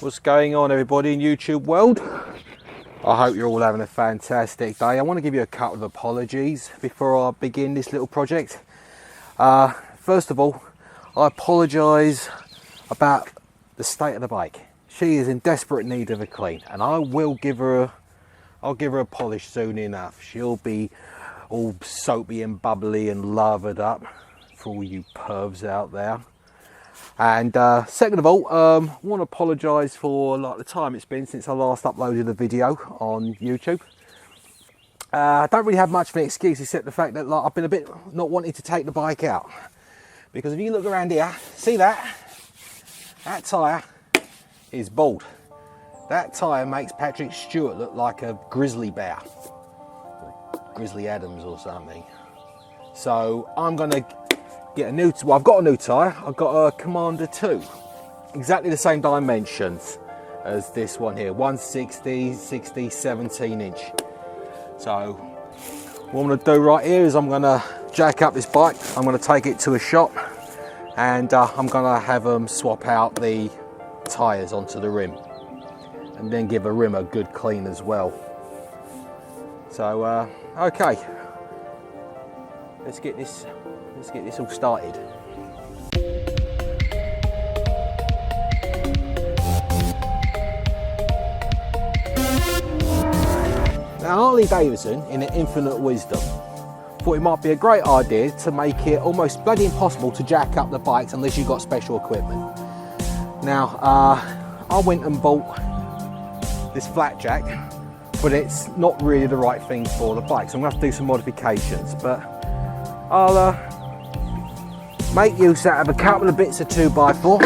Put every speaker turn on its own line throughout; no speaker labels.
What's going on, everybody in YouTube world? I hope you're all having a fantastic day. I want to give you a couple of apologies before I begin this little project. First of all, I apologise about the state of the bike. She is in desperate need of a clean, and I'll give her a polish soon enough. She'll be all soapy and bubbly and lathered up for all you pervs out there. And second of all, I want to apologise for the time it's been since I last uploaded a video on YouTube. I don't really have much of an excuse except the fact that I've been a bit not wanting to take the bike out, because if you look around here, see that tyre is bald. That tyre makes Patrick Stewart look like a grizzly bear, or Grizzly Adams or something. So I'm going to get a new, well, I've got a new tyre. I've got a Commander 2, exactly the same dimensions as this one here, 160, 60, 17 inch. So what I'm going to do right here is I'm going to jack up this bike. I'm going to take it to a shop, and I'm going to have them swap out the tyres onto the rim, and then give the rim a good clean as well. So okay, let's get this all started. Now, Harley Davidson, in their infinite wisdom, thought it might be a great idea to make it almost bloody impossible to jack up the bikes unless you've got special equipment. Now, I went and bought this flat jack, but it's not really the right thing for the bike, so I'm going to have to do some modifications. But I'll make use out of a couple of bits of 2x4,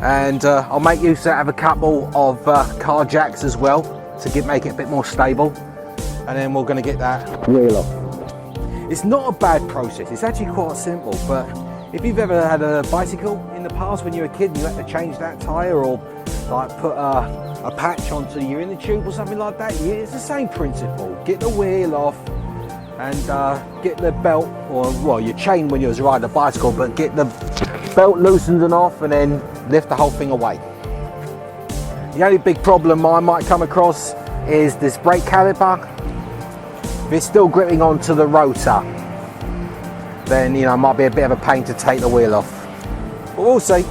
and I'll make use out of a couple of car jacks as well to make it a bit more stable, and then we're going to get that wheel off. It's not a bad process, it's actually quite simple, but if you've ever had a bicycle in the past when you were a kid and you had to change that tyre, or like put a patch onto your inner tube or something like that, yeah, it's the same principle. Get the wheel off and get the belt, or well, your chain when you was riding a bicycle, but get the belt loosened and off, and then lift the whole thing away. The only big problem I might come across is this brake caliper. If it's still gripping onto the rotor, then it might be a bit of a pain to take the wheel off. But we'll see.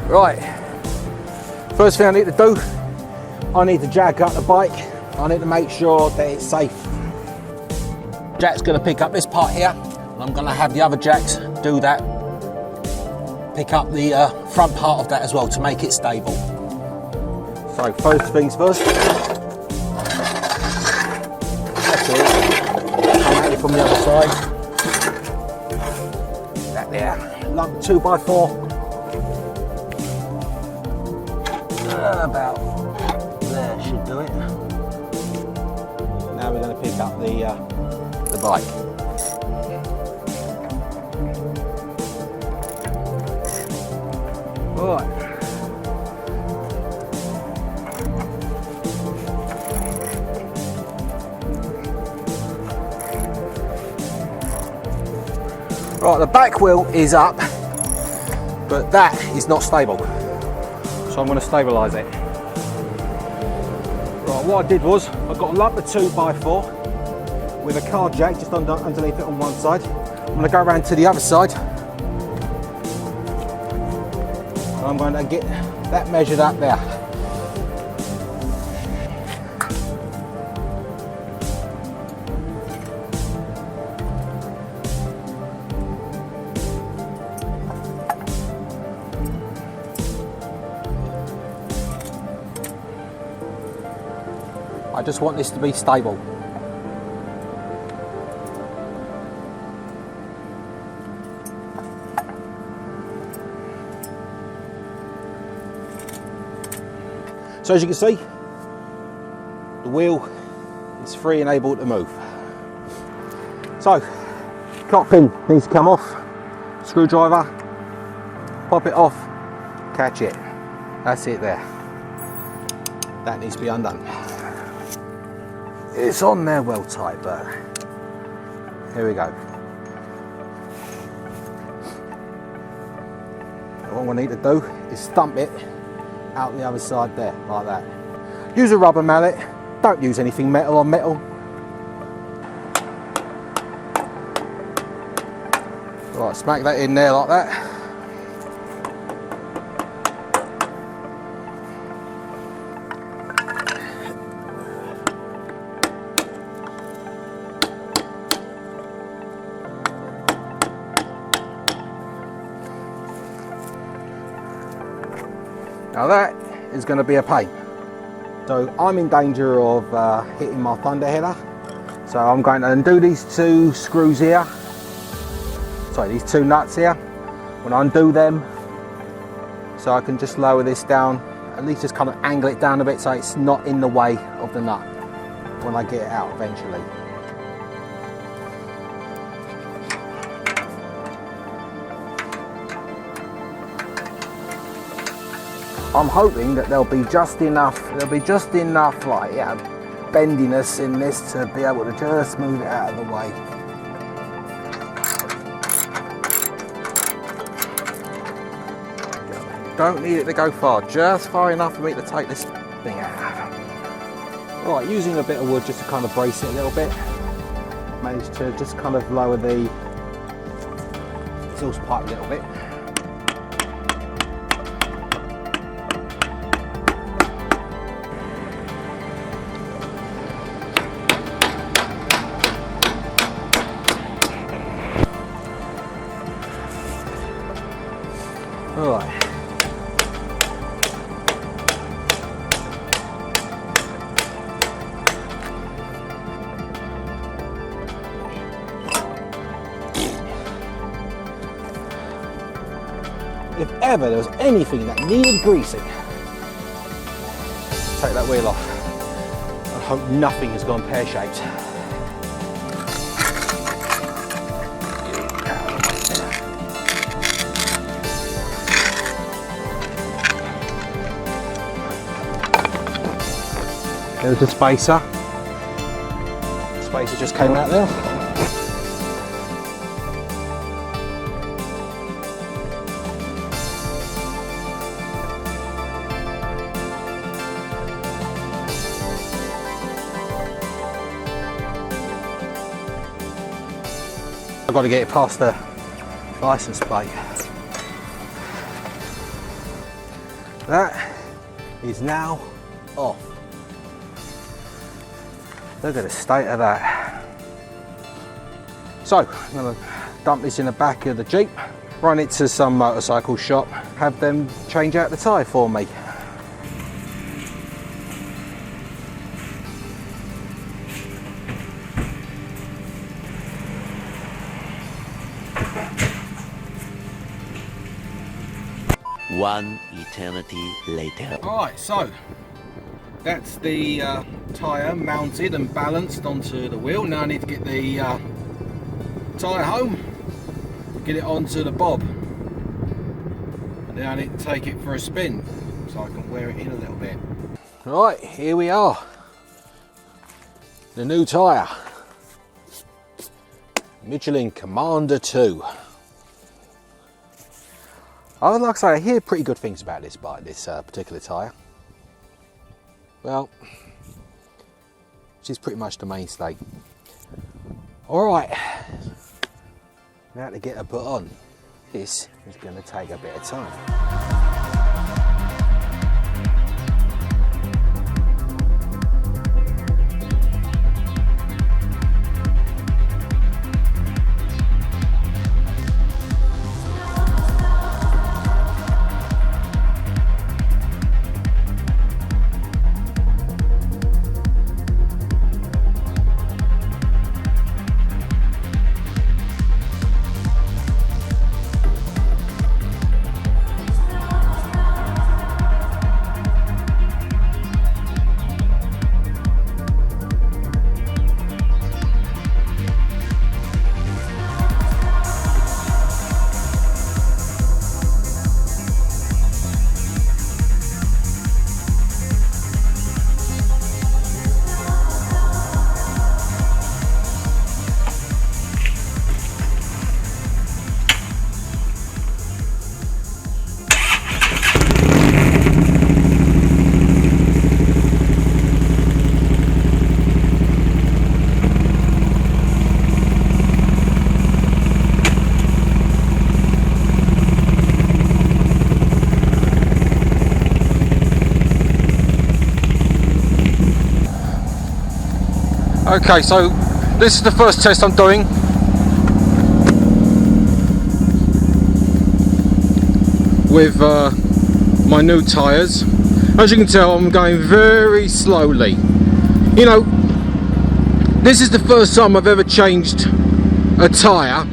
Right, first thing I need to do, I need to jack up the bike. I need to make sure that it's safe. Jack's going to pick up this part here, and I'm going to have the other jacks do that. Pick up the front part of that as well to make it stable. So first things first. That's it. Come at it from the other side. That there. Lump 2x4. About there should do it. Now we're going to pick up the bike. Right. Right, the back wheel is up, but that is not stable. So I'm going to stabilise it. Right, what I did was, I got a lump of 2x4 with a car jack just underneath it on one side. I'm going to go around to the other side. I'm going to get that measured up there. I just want this to be stable. So as you can see, the wheel is free and able to move. So, cock pin needs to come off, screwdriver, pop it off, catch it. That's it there. That needs to be undone. It's on there well tight, but here we go. what I'm going to need to do is thump it out the other side there, like that. Use a rubber mallet, don't use anything metal on metal. Right, smack that in there like that. Now that is going to be a pain. So I'm in danger of hitting my thunder header. So I'm going to undo these two screws here. Sorry, these two nuts here. I'm going to undo them so I can just lower this down, at least just kind of angle it down a bit so it's not in the way of the nut when I get it out eventually. I'm hoping that there'll be just enough like, yeah, bendiness in this to be able to just move it out of the way. Don't need it to go far, just far enough for me to take this thing out. Right, using a bit of wood just to kind of brace it a little bit. Managed to just kind of lower the exhaust pipe a little bit. Alright. If ever there was anything that needed greasing, take that wheel off. I hope nothing has gone pear-shaped. There's the spacer. The spacer just came out there. I've got to get it past the license plate. That is now off. Look at the state of that. So, I'm going to dump this in the back of the Jeep, run it to some motorcycle shop, have them change out the tyre for me.
One eternity later.
Alright, so that's the tyre mounted and balanced onto the wheel. Now I need to get the tyre home, get it onto the bob, and then I need to take it for a spin so I can wear it in a little bit. Right, here we are. The new tyre. Michelin Commander 2. I would like to say I hear pretty good things about this bike, this particular tyre. Well, she's pretty much the mainstay. Alright, now to get her put on. This is going to take a bit of time. Okay, so this is the first test I'm doing. With my new tyres. As you can tell, I'm going very slowly. You know, this is the first time I've ever changed a tyre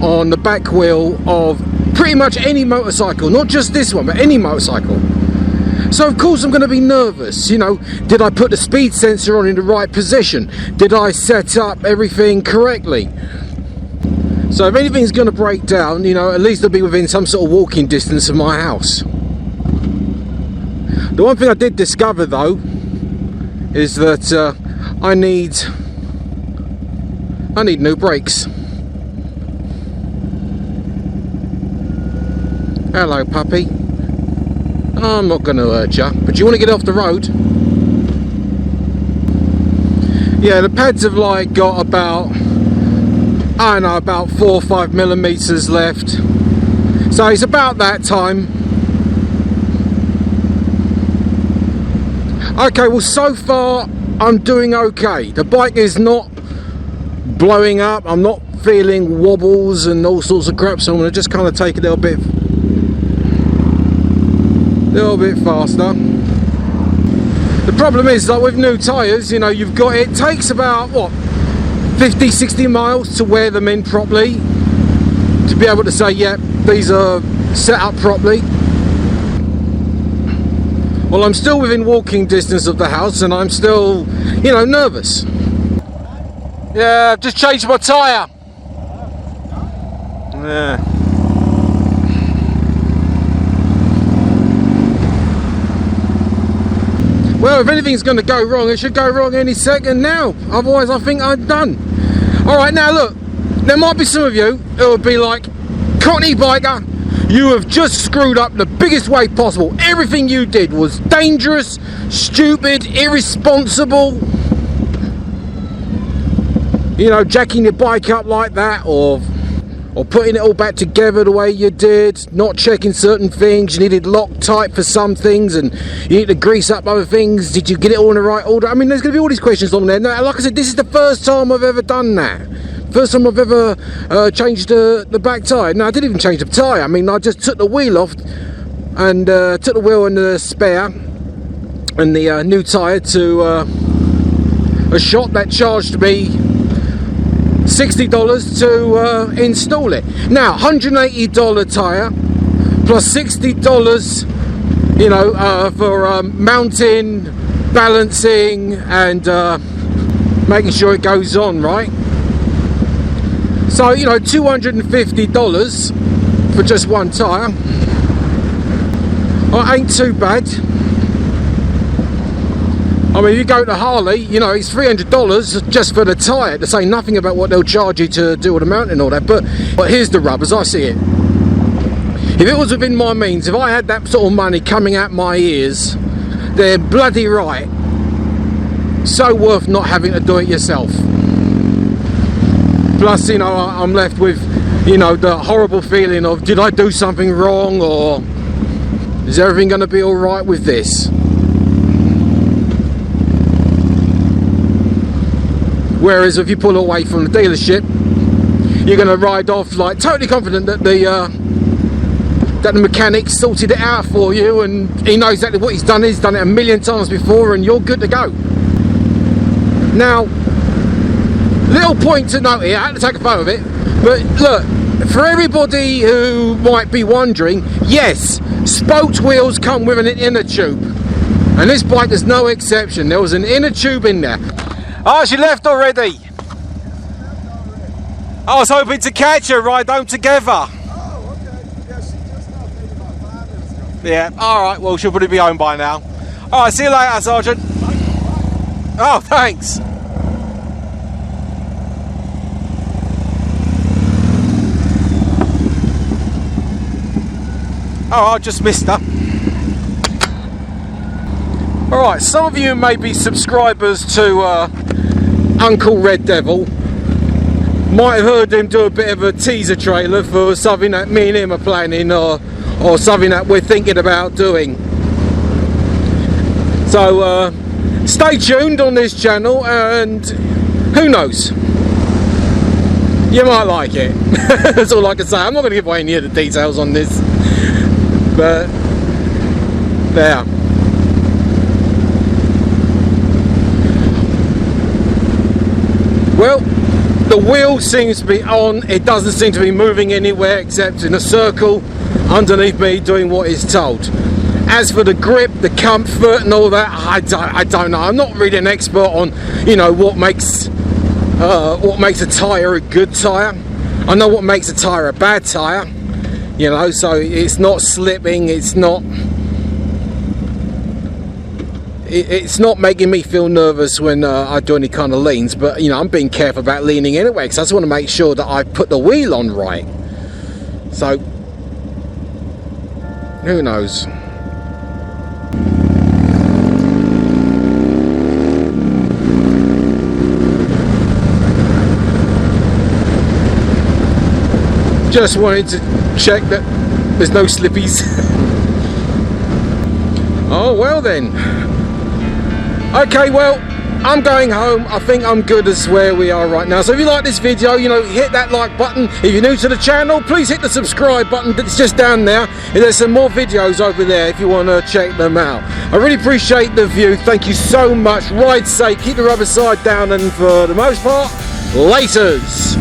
on the back wheel of pretty much any motorcycle, not just this one, but any motorcycle. So of course I'm going to be nervous. You know, did I put the speed sensor on in the right position? Did I set up everything correctly? So if anything's going to break down, you know, at least it'll be within some sort of walking distance of my house. The one thing I did discover though is that I need new brakes. Hello puppy. I'm not going to hurt you, but do you want to get off the road? Yeah, the pads have like got about, I don't know, about 4 or 5 millimeters left. So it's about that time. Okay, well so far I'm doing okay. The bike is not blowing up. I'm not feeling wobbles and all sorts of crap, so I'm going to just kind of take a little bit faster. The problem is that with new tyres, you know, it takes about what, 50-60 miles to wear them in properly, to be able to say, yeah, these are set up properly. Well, I'm still within walking distance of the house and I'm still, you know, nervous. Yeah, I've just changed my tyre. Yeah. Well, if anything's going to go wrong, it should go wrong any second now. Otherwise, I think I'm done. Alright, now look, there might be some of you who will be like, Cockney biker, you have just screwed up the biggest way possible. Everything you did was dangerous, stupid, irresponsible. You know, jacking your bike up like that, or putting it all back together the way you did, not checking certain things. You needed Loctite for some things and you need to grease up other things. Did you get it all in the right order? I mean, there's going to be all these questions on there. Now, like I said, this is the first time I've ever done that. First time I've ever changed the back tyre. No, I didn't even change the tyre. I mean, I just took the wheel off and took the wheel and the spare and the new tyre to a shop that charged me $60 to install it. Now, $180 tyre plus $60, you know, for mounting, balancing, and making sure it goes on right. So, you know, $250 for just one tyre. Oh, ain't too bad. I mean, if you go to Harley, you know, it's $300 just for the tyre, to say nothing about what they'll charge you to do all the mounting and all that. But here's the rub, as I see it. If it was within my means, if I had that sort of money coming out my ears, they're bloody right. So worth not having to do it yourself. Plus, you know, I'm left with, you know, the horrible feeling of, did I do something wrong, or is everything going to be all right with this? Whereas if you pull away from the dealership, you're going to ride off like totally confident that the mechanic sorted it out for you and he knows exactly what he's done. He's done it a million times before and you're good to go. Now, little point to note here, I had to take a photo of it, but look, for everybody who might be wondering, yes, spoked wheels come with an inner tube, and this bike is no exception. There was an inner tube in there. Oh, she left already. I was hoping to catch her, ride home together.
Oh, okay. Yeah, she just left maybe about 5 minutes ago.
Yeah, alright, well, she'll probably be home by now. Alright, see you later, Sergeant. Oh, thanks. Oh, I just missed her. Alright, some of you may be subscribers to Uncle Red Devil. Might have heard him do a bit of a teaser trailer for something that me and him are planning, or something that we're thinking about doing. So stay tuned on this channel, and Who knows? You might like it. That's all I can say. I'm not going to give away any of the details on this, but there. Well, the wheel seems to be on. It doesn't seem to be moving anywhere except in a circle underneath me doing what it's told. As for the grip, the comfort and all that, I don't know. I'm not really an expert on, you know, what makes a tyre a good tyre. I know what makes a tyre a bad tyre, you know, so it's not slipping, it's not making me feel nervous when I do any kind of leans, but you know, I'm being careful about leaning anyway because I just want to make sure that I put the wheel on right. So who knows? Just wanted to check that there's no slippies. Oh well then. Okay, well, I'm going home. I think I'm good as where we are right now. So if you like this video, you know, hit that like button. If you're new to the channel, please hit the subscribe button. It's just down there. And there's some more videos over there if you want to check them out. I really appreciate the view. Thank you so much. Ride safe. Keep the rubber side down, and for the most part, laters.